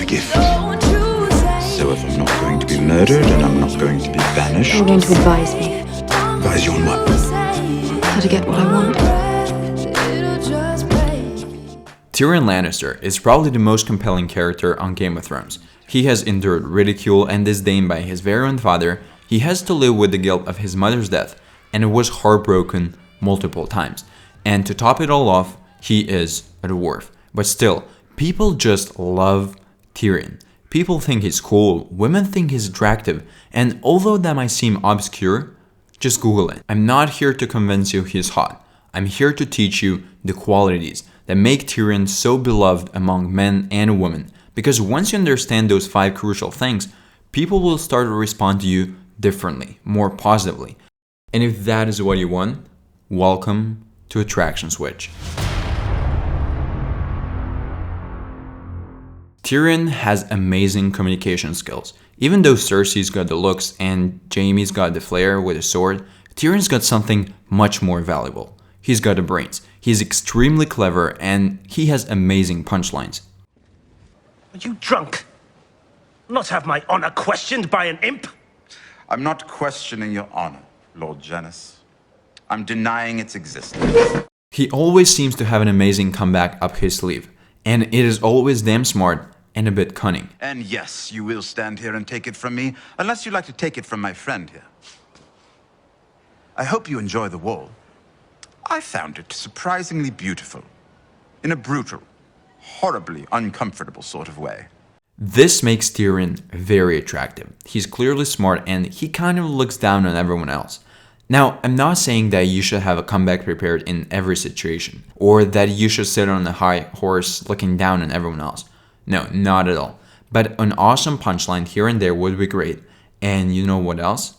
gift. So if I'm not going to be murdered and I'm not going to be banished... You're going to advise me. Advise you on what? How to get what I want. Tyrion Lannister is probably the most compelling character on Game of Thrones. He has endured ridicule and disdain by his very own father, he has to live with the guilt of his mother's death, and was heartbroken multiple times. And to top it all off, he is a dwarf. But still, people just love Tyrion. People think he's cool, women think he's attractive, and although that might seem obscure, just Google it. I'm not here to convince you he's hot. I'm here to teach you the qualities that make Tyrion so beloved among men and women. Because once you understand those 5 crucial things, people will start to respond to you differently, more positively. And if that is what you want, welcome to Attraction Switch. Tyrion has amazing communication skills. Even though Cersei's got the looks and Jaime's got the flair with a sword, Tyrion's got something much more valuable. He's got the brains, he's extremely clever, and he has amazing punchlines. Are you drunk? Not have my honor questioned by an imp? I'm not questioning your honor, Lord Janice. I'm denying its existence. He always seems to have an amazing comeback up his sleeve, and it is always damn smart and a bit cunning. And yes, you will stand here and take it from me, unless you like to take it from my friend here. I hope you enjoy the wall. I found it surprisingly beautiful, in a brutal, horribly uncomfortable sort of way. This makes Tyrion very attractive. He's clearly smart and he kind of looks down on everyone else. Now, I'm not saying that you should have a comeback prepared in every situation, or that you should sit on a high horse looking down on everyone else. No, not at all. But an awesome punchline here and there would be great. And you know what else?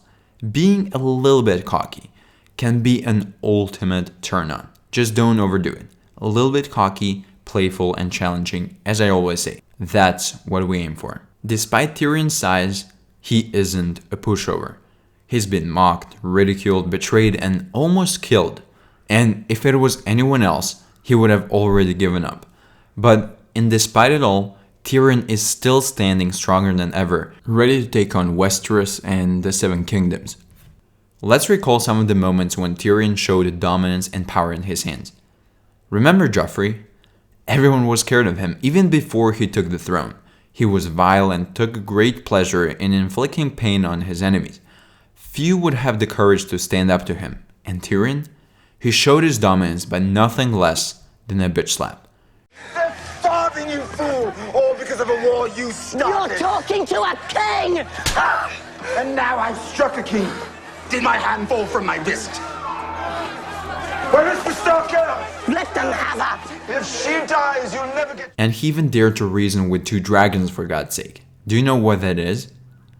Being a little bit cocky can be an ultimate turn on. Just don't overdo it. A little bit cocky, playful, and challenging, as I always say. That's what we aim for. Despite Tyrion's size, he isn't a pushover. He's been mocked, ridiculed, betrayed, and almost killed. And if it was anyone else, he would have already given up. But despite it all, Tyrion is still standing stronger than ever, ready to take on Westeros and the Seven Kingdoms. Let's recall some of the moments when Tyrion showed dominance and power in his hands. Remember Joffrey? Everyone was scared of him, even before he took the throne. He was vile and took great pleasure in inflicting pain on his enemies. Few would have the courage to stand up to him. And Tyrion? He showed his dominance by nothing less than a bitch slap. They're starving, you fool! All because of a war you started! You're talking to a king! And now I've struck a king. Did my hand fall from my wrist? Where is the stalker? Let them have her! If she dies, you'll never get... And he even dared to reason with 2 dragons, for God's sake. Do you know what that is?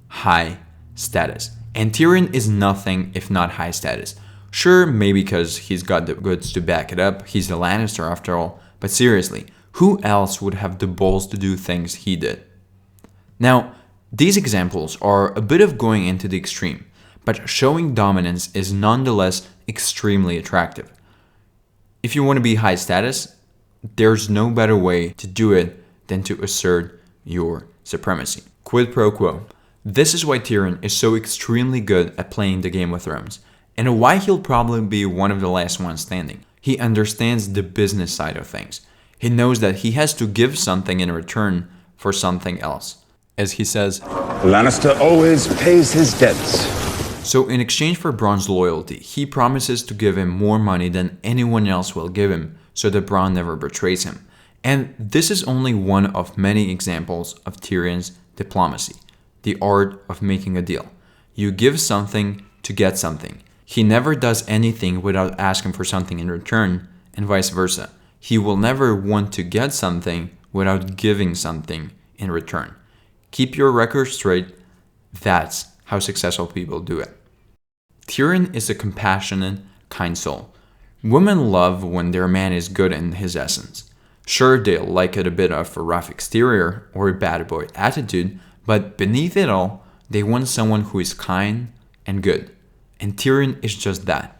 High status. And Tyrion is nothing if not high status. Sure, maybe because he's got the goods to back it up, he's a Lannister after all, but seriously, who else would have the balls to do things he did? Now, these examples are a bit of going into the extreme, but showing dominance is nonetheless extremely attractive. If you want to be high status, there's no better way to do it than to assert your supremacy. Quid pro quo. This is why Tyrion is so extremely good at playing the Game of Thrones, and why he'll probably be one of the last ones standing. He understands the business side of things. He knows that he has to give something in return for something else. As he says, Lannister always pays his debts. So in exchange for Bronn's loyalty, he promises to give him more money than anyone else will give him, so that Bronn never betrays him. And this is only one of many examples of Tyrion's diplomacy, the art of making a deal. You give something to get something. He never does anything without asking for something in return, and vice versa. He will never want to get something without giving something in return. Keep your record straight. That's how successful people do it. Tyrion is a compassionate, kind soul. Women love when their man is good in his essence. Sure, they'll like it a bit of a rough exterior or a bad boy attitude, but beneath it all, they want someone who is kind and good. And Tyrion is just that.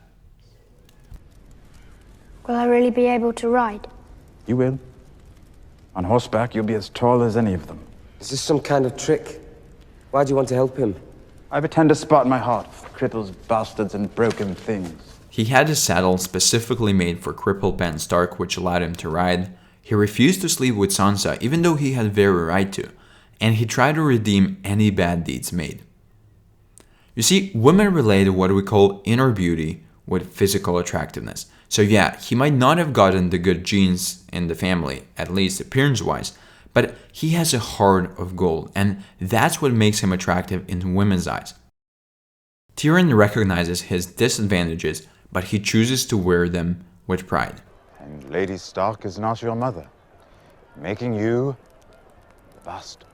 Will I really be able to ride? You will. On horseback, you'll be as tall as any of them. Is this some kind of trick? Why do you want to help him? I have a tender spot in my heart for cripples, bastards, and broken things. He had a saddle specifically made for crippled Ben Stark, which allowed him to ride. He refused to sleep with Sansa, even though he had every right to. And he tried to redeem any bad deeds made. You see, women relate what we call inner beauty with physical attractiveness. So yeah, he might not have gotten the good genes in the family, at least appearance-wise, but he has a heart of gold, and that's what makes him attractive in women's eyes. Tyrion recognizes his disadvantages, but he chooses to wear them with pride. And Lady Stark is not your mother, making you a bastard.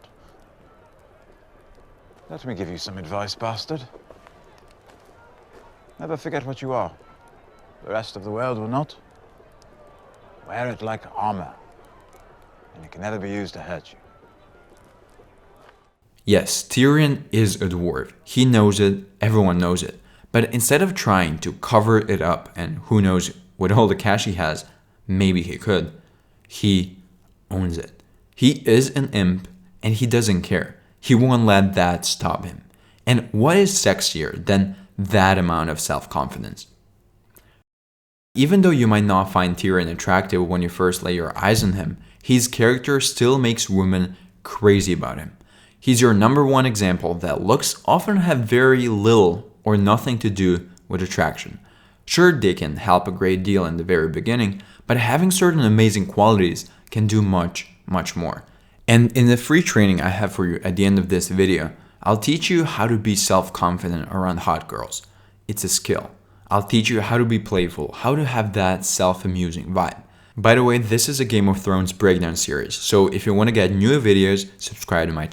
Let me give you some advice, bastard. Never forget what you are. The rest of the world will not. Wear it like armor, and it can never be used to hurt you. Yes, Tyrion is a dwarf. He knows it, everyone knows it. But instead of trying to cover it up, and who knows, with all the cash he has, maybe he could, he owns it. He is an imp, and he doesn't care. He won't let that stop him. And what is sexier than that amount of self-confidence? Even though you might not find Tyrion attractive when you first lay your eyes on him, his character still makes women crazy about him. He's your #1 example that looks often have very little or nothing to do with attraction. Sure, they can help a great deal in the very beginning, but having certain amazing qualities can do much, much more. And in the free training I have for you at the end of this video, I'll teach you how to be self-confident around hot girls. It's a skill. I'll teach you how to be playful, how to have that self-amusing vibe. By the way, this is a Game of Thrones breakdown series, so if you want to get new videos, subscribe to my channel.